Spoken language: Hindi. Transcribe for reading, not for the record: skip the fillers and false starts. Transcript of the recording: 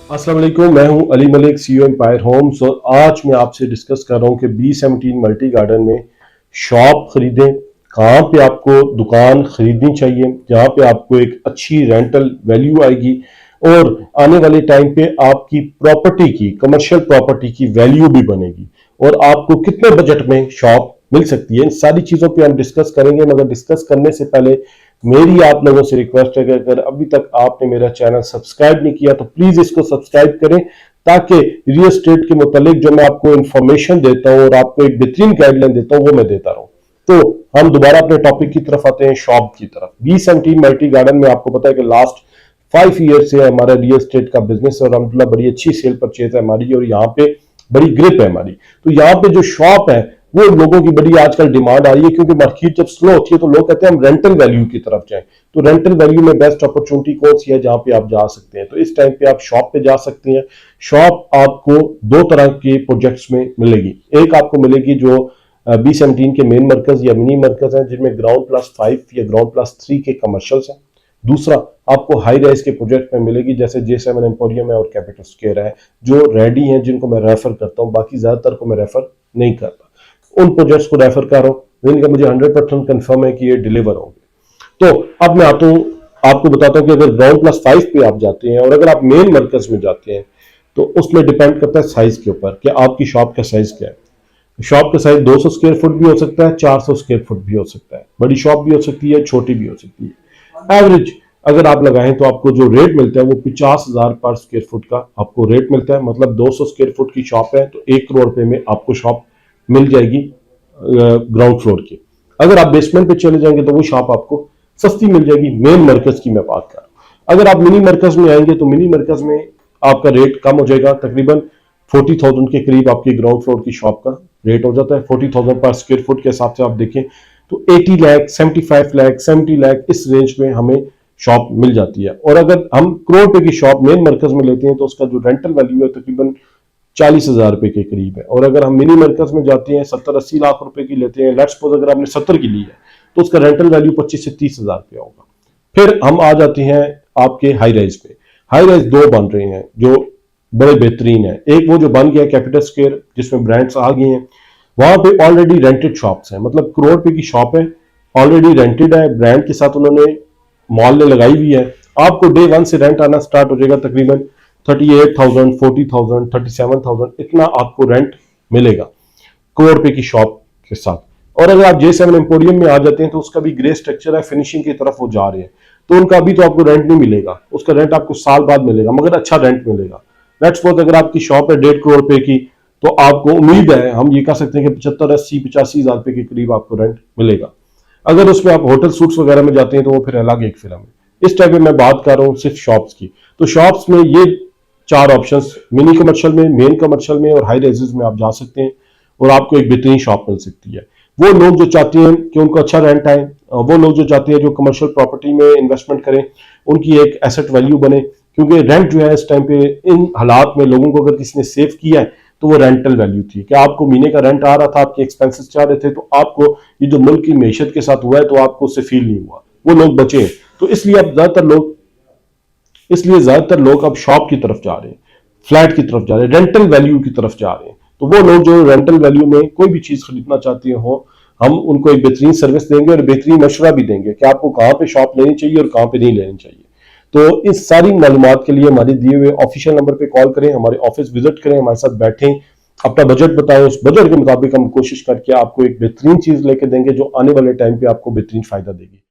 अस्सलाम वालेकुम, मैं हूं Ali Malik, CEO Empire Homes. और आज मैं आपसे डिस्कस कर रहा हूं कि B17 मल्टी गार्डन में शॉप खरीदें, कहां पे आपको दुकान खरीदनी चाहिए जहां पे आपको एक अच्छी रेंटल वैल्यू आएगी और आने वाले टाइम पे आपकी प्रॉपर्टी की, कमर्शियल प्रॉपर्टी की वैल्यू भी बनेगी और आपको कितने बजट में शॉप मिल सकती है। इन सारी चीजों पे हम डिस्कस करेंगे, मगर डिस्कस करने से पहले मेरी आप लोगों से रिक्वेस्ट है कि अगर अभी तक आपने मेरा चैनल सब्सक्राइब नहीं किया तो प्लीज इसको सब्सक्राइब करें, ताकि रियल एस्टेट के मुतालिक जो मैं आपको इंफॉर्मेशन देता हूं और आपको एक बेहतरीन गाइडलाइन देता हूं वो मैं देता रहूं। तो हम दोबारा अपने टॉपिक की तरफ आते हैं, शॉप की तरफ। B17 मल्टी गार्डन में आपको पता है कि लास्ट 5 ईयर से हमारा रियल एस्टेट का बिजनेस और अलहमदुलिल्लाह बड़ी अच्छी सेल परचेज है हमारी और यहाँ पे बड़ी ग्रिप है हमारी। तो यहाँ पे जो शॉप है वो लोगों की बड़ी आजकल डिमांड आ रही है, क्योंकि मार्केट जब स्लो होती है तो लोग कहते हैं हम रेंटल वैल्यू की तरफ जाएं। तो रेंटल वैल्यू में बेस्ट अपॉर्चुनिटी कौन सी है जहां पे आप जा सकते हैं? तो इस टाइम पे आप शॉप पे जा सकते हैं। शॉप आपको दो तरह के प्रोजेक्ट्स में मिलेगी। एक आपको मिलेगी जो B17 के मेन मरकज या मिनी मरकज हैं, जिनमें ग्राउंड+5 या ग्राउंड+3 के कमर्शियल्स हैं। दूसरा आपको हाई राइज के प्रोजेक्ट में मिलेगी, जैसे J7 एम्पोरियम है और कैपिटल स्क्वायर है, जो रेडी हैं, जिनको मैं रेफर करता हूं। बाकी ज्यादातर को मैं रेफर नहीं करता, उन प्रोजेक्ट्स को रेफर कर रहा हूं जिनका मुझे 100% कंफर्म है कि ये डिलीवर होंगे। तो अब मैं आता हूं, आपको बताता हूं कि अगर ग्राउंड+5 पे आप जाते हैं और अगर आप मेन मरकज में जाते हैं तो उसमें डिपेंड करता है साइज के ऊपर कि आपकी शॉप का साइज क्या है। शॉप का साइज 200 स्क्वायर फुट भी हो सकता है, 400 स्क्वायर फुट भी हो सकता है, बड़ी शॉप भी हो सकती है, छोटी भी हो सकती है। एवरेज अगर आप लगाएं तो आपको जो रेट मिलता है वो 50,000 पर स्क्वायर फुट का आपको रेट मिलता है। मतलब 200 स्क्वायर फुट की शॉप है तो 1 करोड़ रुपए में आपको शॉप मिल जाएगी ग्राउंड फ्लोर की। अगर आप बेसमेंट पे चले जाएंगे तो वो शॉप आपको सस्ती मिल जाएगी। मेन मरकज की मैं बात कर रहा हूं। अगर आप मिनी मरकज में आएंगे तो मिनी मरकज में आपका रेट कम हो जाएगा, तकरीबन 40,000 के करीब आपकी ग्राउंड फ्लोर की शॉप का रेट हो जाता है। 40,000 पर स्क्वायर फुट के हिसाब से आप देखें तो 80 लाख, 75 लाख, 70 लाख इस रेंज में हमें शॉप मिल जाती है। और अगर हम करोड़ रुपए की शॉप मेन मरकज में लेते हैं तो उसका जो रेंटल वैल्यू है तकरीबन 40,000 रुपए के करीब है। और अगर हम मिनी मरकज में जाते हैं 70-80 लाख रुपए की लेते हैं, लेट्स सपोज अगर आपने 70 की ली है तो उसका रेंटल वैल्यू 25 से 30,000 रुपया होगा। फिर हम आ जाते हैं आपके हाई राइज पे। हाई राइज दो बन रहे हैं जो बड़े बेहतरीन है। एक वो जो बन गया कैपिटल स्क्वायर जिसमें ब्रांड्स आ गए हैं, वहां पे ऑलरेडी रेंटेड शॉप्स हैं, मतलब करोड़ रुपए की शॉप है, ऑलरेडी रेंटेड है, ब्रांड के साथ उन्होंने मॉल ने लगाई हुई है। आपको डे 1 से रेंट आना स्टार्ट हो जाएगा, तकरीबन 38,000, 40,000, 37,000 इतना आपको रेंट मिलेगा करोड़ रुपए की शॉप के साथ। और अगर आप J7 एम्पोरियम में आ जाते हैं तो उसका भी ग्रे स्ट्रक्चर है, फिनिशिंग की तरफ वो जा रहे हैं, तो उनका अभी तो आपको रेंट नहीं मिलेगा, उसका रेंट आपको साल बाद मिलेगा, मगर अच्छा रेंट मिलेगा। लेट्स सपोज अगर आपकी शॉप है 1.5 करोड़ रुपए की तो आपको उम्मीद है, हम ये कह सकते हैं कि 75, 80, 85,000 रुपए के करीब आपको रेंट मिलेगा। अगर उसमें आप होटल सूट्स वगैरह में जाते हैं तो वो फिर अलग एक फिल्म है। इस टाइप में मैं बात कर रहा हूँ सिर्फ शॉप्स की। तो शॉप्स में ये चार ऑप्शंस, मिनी कमर्शियल में, मेन कमर्शियल में और हाई राइजेस में आप जा सकते हैं और आपको एक बेहतरीन शॉप मिल सकती है। वो लोग जो चाहते हैं कि उनको अच्छा रेंट आए, वो लोग जो चाहते हैं जो कमर्शियल प्रॉपर्टी में इन्वेस्टमेंट करें, उनकी एक एसेट वैल्यू बने, क्योंकि रेंट जो है इस टाइम पे इन हालात में लोगों को अगर किसी ने सेव किया है तो वो रेंटल वैल्यू थी कि आपको महीने का रेंट आ रहा था, आपके एक्सपेंसेस चाह रहे थे, तो आपको ये जो मुल्क की मैशत के साथ हुआ है तो आपको उससे फील नहीं हुआ, वो लोग बचे हैं। तो इसलिए ज्यादातर लोग अब शॉप की तरफ जा रहे हैं, फ्लैट की तरफ जा रहे हैं, रेंटल वैल्यू की तरफ जा रहे हैं। तो वो लोग जो रेंटल वैल्यू में कोई भी चीज खरीदना चाहते हो, हम उनको एक बेहतरीन सर्विस देंगे और बेहतरीन मशवरा भी देंगे कि आपको कहां पे शॉप लेनी चाहिए और कहां पे नहीं लेनी चाहिए। तो इस सारी मालूमात के लिए हमारे दिए हुए ऑफिशियल नंबर पे कॉल करें, हमारे ऑफिस विजिट करें, हमारे साथ बैठें, अपना बजट बताएं, उस बजट के मुताबिक हम कोशिश करके आपको एक बेहतरीन चीज लेके देंगे जो आने वाले टाइम पे आपको बेहतरीन फायदा देगी।